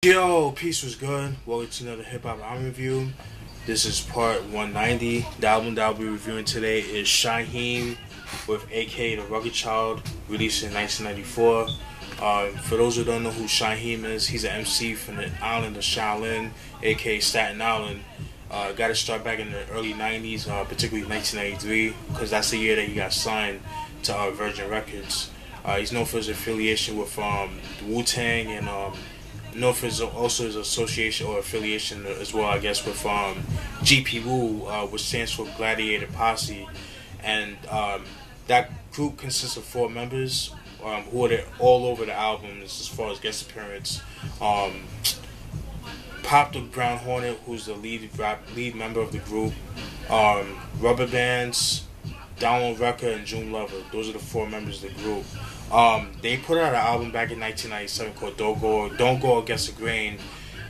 Yo, peace was good. Welcome to another hip hop album review. This is part 190. The album that I'll be reviewing today is Shyheim with AK The Rugged Child, released in 1994. For those who don't know who Shyheim is, he's an MC from the island of Shaolin, aka Staten Island. Got to start back in the early 90s, particularly 1993, because that's the year that he got signed to Virgin Records. He's known for his affiliation with Wu-Tang and known for also his association or affiliation as well, I guess, with GP which stands for Gladiator Posse, and that group consists of 4 members who are all over the album as far as guest appearance. Pop the Brown Hornet, who's the lead member of the group. Rubber Bands, Download Record, and June Lover. Those are the 4 members of the group. They put out an album back in 1997 called Don't Go Against the Grain,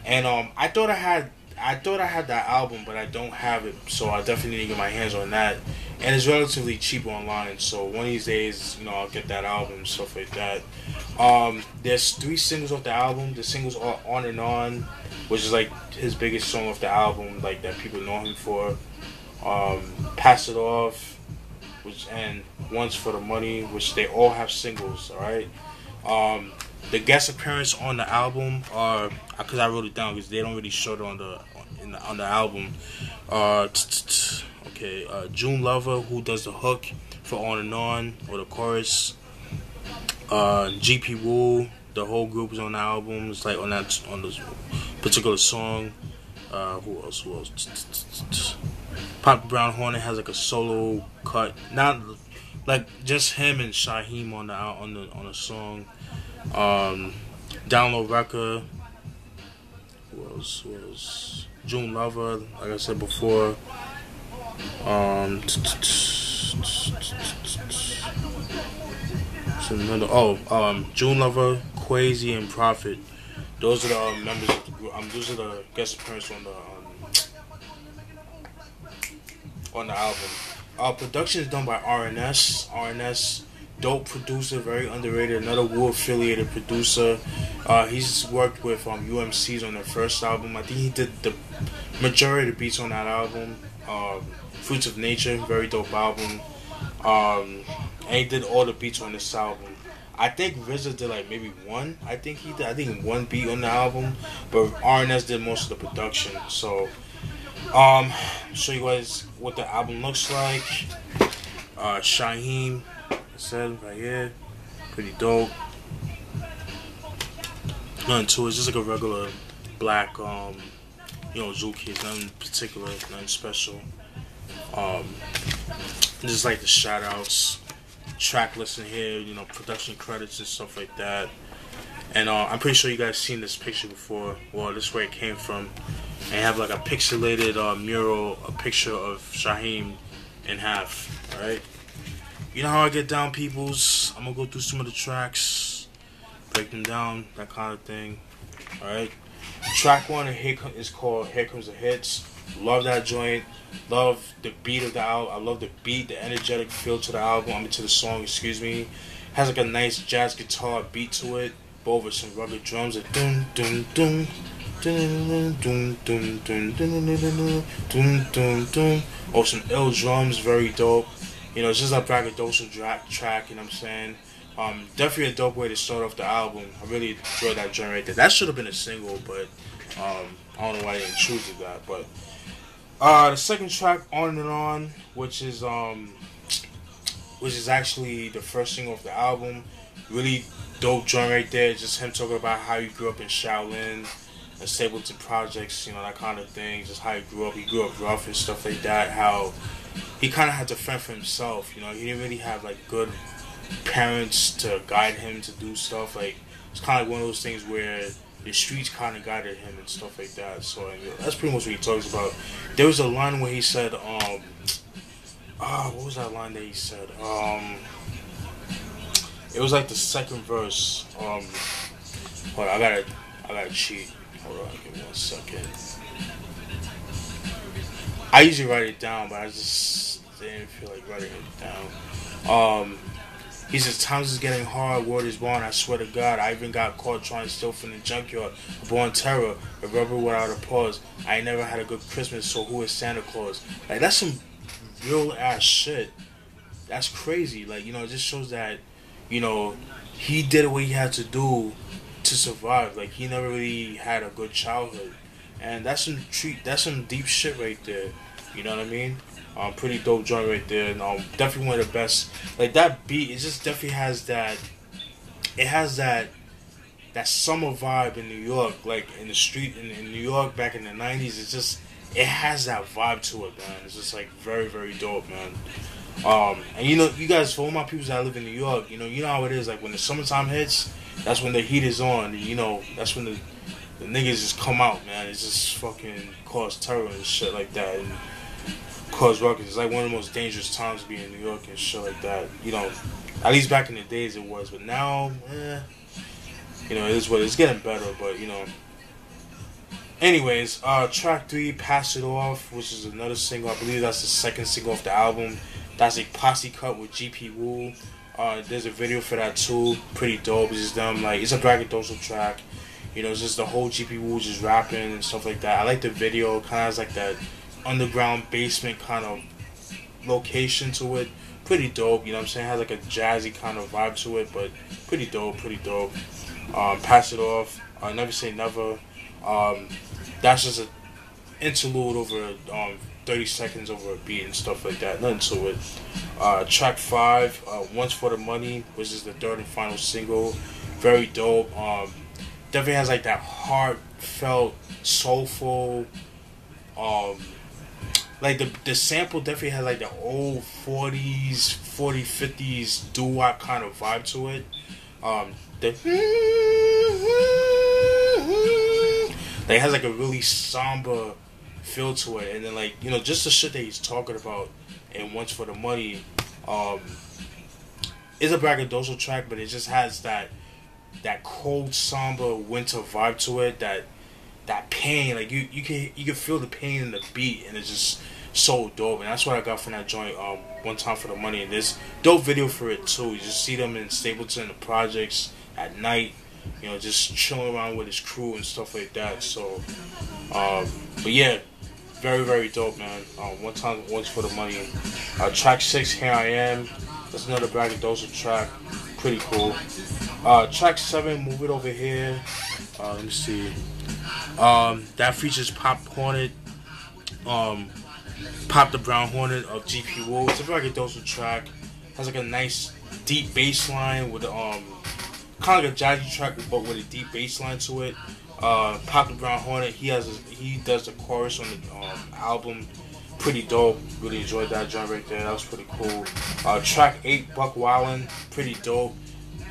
and I thought I had that album, but I don't have it, so I definitely need to get my hands on that. And it's relatively cheap online, so one of these days, I'll get that album, stuff like that. There's 3 singles off the album. The singles are On and On, which is like his biggest song off the album, like that people know him for. Pass It Off, and Once for the Money, which they all have singles. All right. The guest appearance on the album are, because I wrote it down because they don't really show it on the album. June Lover, who does the hook for On and On, or the chorus. GP Wu, the whole group is on the album. It's like on this particular song. Who else? Pop Brown Hornet has like a solo cut, not like just him and Shyheim on the song. Download Record. Who else? June Lover, like I said before. June Lover, Quasi, and Prophet. Those are the members of the group. Those are the guest appearances on the album. Production is done by RNS. RNS, dope producer, very underrated. Another Wu affiliated producer. He's worked with UMCs on their first album. I think he did the majority of the beats on that album. Fruits of Nature, very dope album. And he did all the beats on this album. I think RZA did like maybe one. I think one beat on the album, but RNS did most of the production. So, show you guys what the album looks like. Shyheim, I said right here, pretty dope. Nothing to it, just like a regular black, Zoo Kids, nothing particular, nothing special. Just like the shout outs, track list in here, production credits and stuff like that. And I'm pretty sure you guys seen this picture before. Well, this is where it came from. And have like a pixelated mural, a picture of Shyheim in half. Alright? You know how I get down, peoples. I'm gonna go through some of the tracks, break them down, that kind of thing. Alright? Track 1 is called Here Comes the Hits. Love that joint. Love the beat of the album. I love the beat, the energetic feel to the album. To the song, excuse me. Has like a nice jazz guitar beat to it, but over some rugged drums. Like dun dun dun dun dun dun dun dun dun dun dun. Or some ill drums, very dope. It's just a braggadocious track. You know what I'm saying? Definitely a dope way to start off the album. I really enjoyed that joint right there. That should have been a single, but I don't know why they didn't choose that. But the second track, On and On, which is actually the first single of the album. Really dope joint right there. Just him talking about how he grew up in Shaolin and Stapleton Projects, that kind of thing. Just how he grew up. He grew up rough and stuff like that. How he kind of had to fend for himself. He didn't really have like good parents to guide him to do stuff. Like, it's kind of like one of those things where the streets kind of guided him and stuff like that. So that's pretty much what he talks about. There was a line where he said, what was that line that he said? It was like the second verse. Hold on, I gotta cheat. Hold on, give me 1 second. I usually write it down, but I just didn't feel like writing it down. He says, times is getting hard, word is born, I swear to God. I even got caught trying to steal from the junkyard. Born terror, a rubber without a pause. I ain't never had a good Christmas, so who is Santa Claus? Like, that's some real ass shit. That's crazy. Like, you know, it just shows that, you know, he did what he had to do to survive. Like, he never really had a good childhood. And that's some deep shit right there. You know what I mean? Pretty dope joint right there, and definitely one of the best. Like, that beat, it just definitely has that. It has that summer vibe in New York, like in the street in New York back in the '90s. It has that vibe to it, man. It's just like very, very dope, man. And you know, you guys, for all my people that live in New York, you know how it is. Like, when the summertime hits, that's when the heat is on. And, you know, that's when the niggas just come out, man. It's just fucking cause terror and shit like that. And cause ruckus. It's like one of the most dangerous times to be in New York and shit like that. You know, at least back in the days it was, but now, you know, it's getting better. But, you know, anyways, track 3, Pass It Off, which is another single. I believe that's the second single off the album. That's a posse cut with GP Wu. There's a video for that too. Pretty dope. It's just them, like, it's a braggadocio track. You know, it's just the whole GP Wu just rapping and stuff like that. I like the video. Kind of has like that underground basement kind of location to it. Pretty dope, you know what I'm saying? It has like a jazzy kind of vibe to it, but pretty dope. Pass It Off, Never Say Never. That's just an interlude over 30 seconds over a beat and stuff like that. Nothing to it. Track 5, Once for the Money, which is the third and final single. Very dope. Definitely has like that heartfelt, soulful, like the sample definitely has like the old 50s doo-wop kind of vibe to it. Like, it has like a really somber feel to it, and then, like, you know, just the shit that he's talking about in Once for the Money, is a braggadocio track, but it just has that cold, somber winter vibe to it. That pain, like you can feel the pain in the beat, and it's just so dope. And that's what I got from that joint. One Time for the Money, and this dope video for it too. You just see them in Stapleton, the projects at night, you know, just chilling around with his crew and stuff like that. So, but yeah, very, very dope, man. One Time, Once for the Money. Track 6, Here I Am. That's another braggadocio track. Pretty cool. Track 7, Move It Over Here. Let me see. That features Pop Hornet, Pop the Brown Hornet of GP Wu. It's a braggadocio track. Has like a nice deep bass line with kind of like a jazzy track, but with a deep bass line to it. Pop the Brown Hornet, he does the chorus on the album. Pretty dope. Really enjoyed that joint right there. That was pretty cool. Track 8, Buckwild, pretty dope.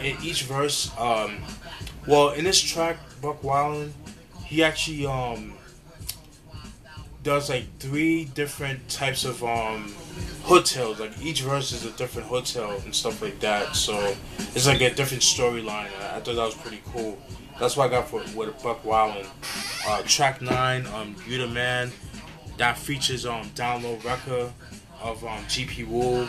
In each verse, well, in this track, Buckwild, he actually does like 3 different types of hotels. Like, each verse is a different hotel and stuff like that. So it's like a different storyline. I thought that was pretty cool. That's what I got with Buckwild. Track 9, You the Man. That features Down Low Record of GP Wu.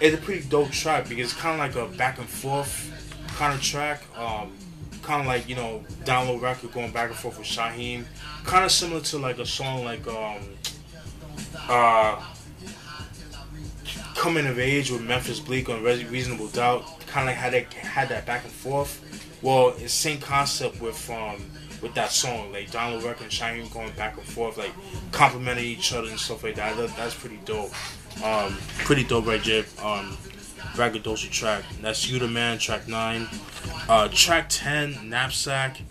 It's a pretty dope track because it's kind of like a back and forth kind of track. Kind of like, you know, Down Low Record going back and forth with Shyheim. Kind of similar to like a song like Coming of Age with Memphis Bleak on Reasonable Doubt. Kind of like had that back and forth. Well, it's the same concept with that song, like Down Low Record and Shyheim going back and forth, like complimenting each other and stuff like that. That's pretty dope. Pretty dope right there. Braggadocio track. That's You the Man, track 9. Track 10, Knapsack.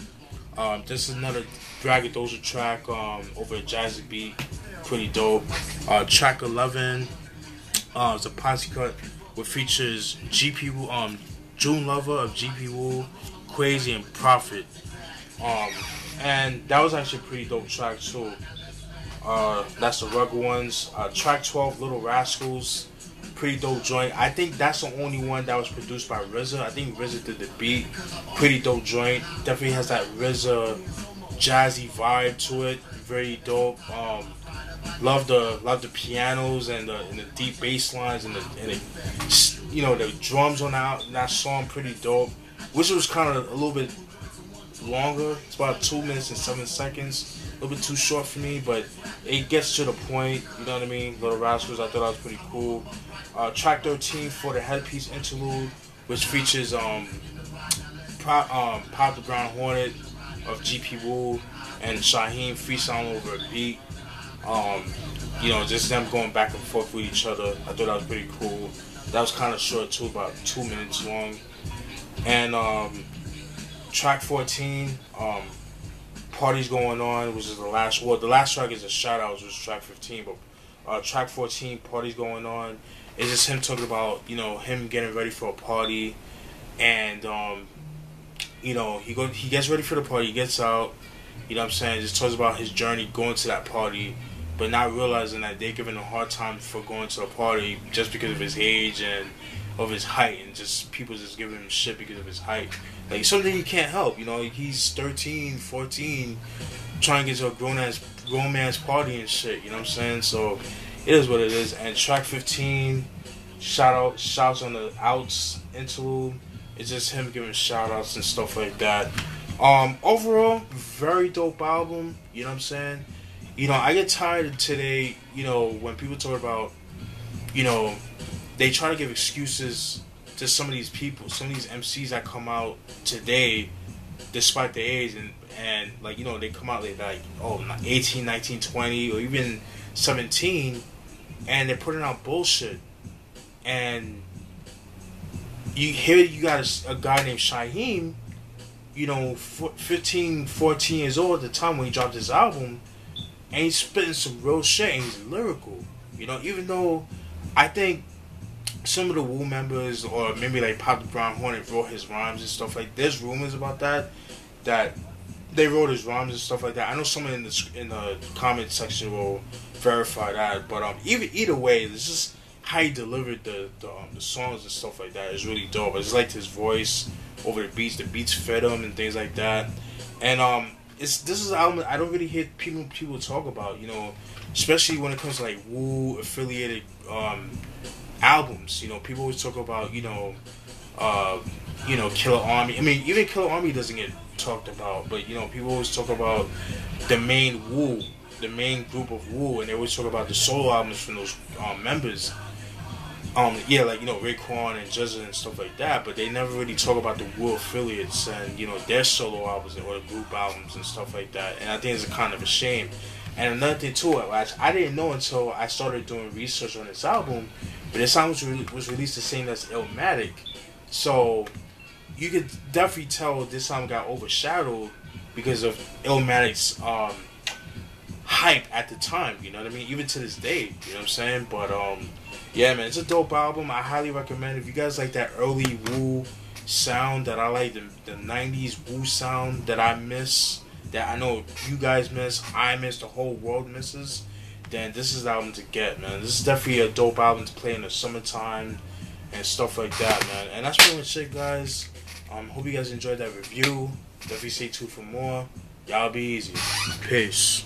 This is another braggadocio track over a jazzy beat. Pretty dope. Track 11 is a posse cut which features GP Wu, June Lover of GP Wu, Crazy, and Prophet. And that was actually a pretty dope track too. That's the rugged ones. Track 12, Little Rascals. Pretty dope joint. I think that's the only one that was produced by RZA. I think RZA did the beat. Pretty dope joint. Definitely has that RZA jazzy vibe to it. Very dope. Love the pianos and the deep bass lines and the you know, the drums on that song pretty dope. Wish it was kind of a little bit longer. It's about 2 minutes and 7 seconds. A little bit too short for me, but it gets to the point. You know what I mean? Little Rascals, I thought that was pretty cool. Track 13 for the headpiece interlude, which features Pop the Ground Hornet of GP Wu and Shyheim freestyling over a beat. You know, just them going back and forth with each other. I thought that was pretty cool. That was kind of short too, about 2 minutes long. And track 14, Parties Going On, which is the last. Well, the last track is a shout out, which was track 15. But track 14, Parties Going On, is just him talking about, you know, him getting ready for a party, and you know, he gets ready for the party, he gets out. You know what I'm saying? Just talks about his journey going to that party, but not realizing that they're giving him a hard time for going to a party just because of his age and of his height, and just people just giving him shit because of his height. Like, something he can't help. You know, he's 13, 14, trying to get to a grown man's party and shit. You know what I'm saying? So it is what it is. And track 15, shouts on the outs interlude. It's just him giving shout outs and stuff like that. Overall, very dope album. You know what I'm saying? You know, I get tired today, you know, when people talk about, you know, they try to give excuses to some of these people, some of these MCs that come out today, despite their age, and like, you know, they come out like 18, 19, 20, or even 17, and they're putting out bullshit. And you got a guy named Shyheim, you know, 15, 14 years old at the time when he dropped his album, and he's spitting some real shit, and he's lyrical. You know, even though I think some of the Wu members, or maybe like Pop the Ground Hornet, wrote his rhymes and stuff like. There's rumors about that they wrote his rhymes and stuff like that. I know someone in the comment section will verify that. But either way, this is how he delivered the songs and stuff like that is really dope. I just liked his voice over the beats. The beats fit him and things like that. And this is an album I don't really hear people talk about. You know, especially when it comes to like Wu affiliated albums. You know, people always talk about Killer Army. I mean, even Killer Army doesn't get talked about, but you know, people always talk about the main Wu, the main group of Wu, and they always talk about the solo albums from those members. Yeah, like, you know, Raekwon and Jizza and stuff like that, but they never really talk about the Wu affiliates and, you know, their solo albums or the group albums and stuff like that. And I think it's kind of a shame. And another thing too, I didn't know until I started doing research on this album, but this album was released the same as Illmatic. So you could definitely tell this album got overshadowed because of Illmatic's hype at the time, you know what I mean? Even to this day, you know what I'm saying? But yeah, man, it's a dope album. I highly recommend it. If you guys like that early Wu sound that I like, the 90s Wu sound that I miss, that I know you guys miss, I miss, the whole world misses, then this is the album to get, man. This is definitely a dope album to play in the summertime and stuff like that, man. And that's pretty much it, guys. Hope you guys enjoyed that review. Definitely stay tuned for more. Y'all be easy. Peace.